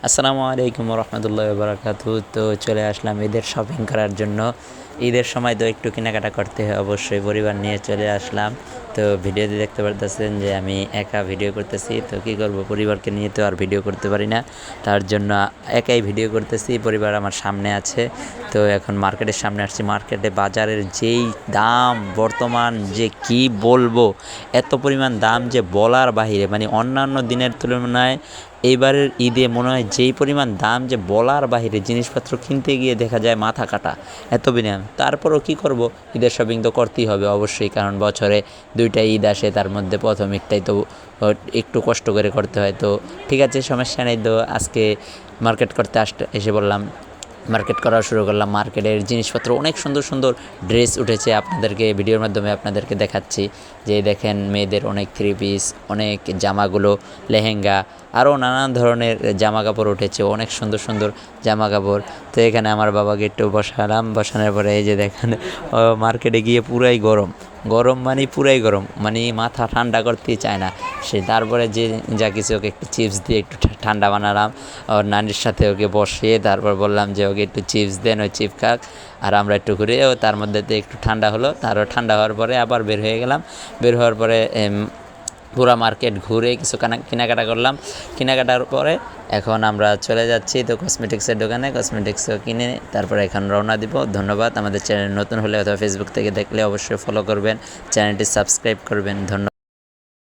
আসসালামু আলাইকুম রহমতুল্লাহ বারাকাতু। তো চলে আসলাম ঈদের শপিং করার জন্য। ঈদের সময় তো একটু কেনাকাটা করতে হয়, অবশ্যই পরিবার নিয়ে চলে আসলাম। তো ভিডিওতে দেখতে পারতেছেন যে আমি একা ভিডিও করতেছি। তো কী করব, পরিবারকে নিয়ে তো আর ভিডিও করতে পারি না, তার জন্য একাই ভিডিও করতেছি। পরিবার আমার সামনে আছে। তো এখন মার্কেটের সামনে আসছি। মার্কেটে বাজারের যেই দাম বর্তমান, যে কি বলবো, এত পরিমাণ দাম যে বলার বাহিরে, মানে অন্যান্য দিনের তুলনায় এইবারের ঈদে মনে হয় যেই পরিমাণ দাম যে বলার বাহিরে। জিনিসপত্র কিনতে গিয়ে দেখা যায় মাথা কাটা, এত বিনিয়োগ। তারপরও কি করব, ঈদের শপিং তো করতেই হবে অবশ্যই, কারণ বছরে দুইটা ঈদ আসে, তার মধ্যে প্রথম ঈদটাই তো একটু কষ্ট করে করতে হয়। তো ঠিক আছে, সমস্যা নেই। তো আজকে মার্কেট করতে এসে বললাম, মার্কেট করা শুরু করলাম। মার্কেটের জিনিসপত্র অনেক সুন্দর সুন্দর ড্রেস উঠেছে, আপনাদেরকে ভিডিওর মাধ্যমে আপনাদেরকে দেখাচ্ছি। যে দেখেন, মেয়েদের অনেক থ্রি পিস, অনেক জামাগুলো, লেহেঙ্গা, আরও নানান ধরনের জামা কাপড় উঠেছে, অনেক সুন্দর সুন্দর জামা কাপড়। তো এখানে আমার বাবাকে একটু বসালাম, বসানোর পরে এই যে দেখেন, মার্কেটে গিয়ে পুরাই গরম, গরম মানে পুরাই গরম, মানে মাথা ঠান্ডা করতেই চায় না সে। তারপরে যে যা কিছু ওকে একটু চিপস দিয়ে একটু ঠান্ডা বানালাম। ওর নানির সাথে ওকে বসিয়ে তারপর বললাম যে ওকে একটু চিপস দেন, ওই চিপ খাক, আর আমরা একটু ঘুরে। ও তার মধ্যে তো একটু ঠান্ডা হলো, তারপর ঠান্ডা হওয়ার পরে আবার বের হয়ে গেলাম। বের হওয়ার পরে পুরা মার্কেট ঘুরে কিছু কেনাকাটা করলাম। কেনাকাটার পরে এখন আমরা চলে যাচ্ছি তো কসমেটিক্সের দোকানে, কসমেটিক্সও কিনে তারপরে এখন রওনা দিব। ধন্যবাদ। আমাদের চ্যানেল নতুন হলে অথবা ফেসবুক থেকে দেখলে অবশ্যই ফলো করবেন, চ্যানেলটি সাবস্ক্রাইব করবেন। ধন্যবাদ।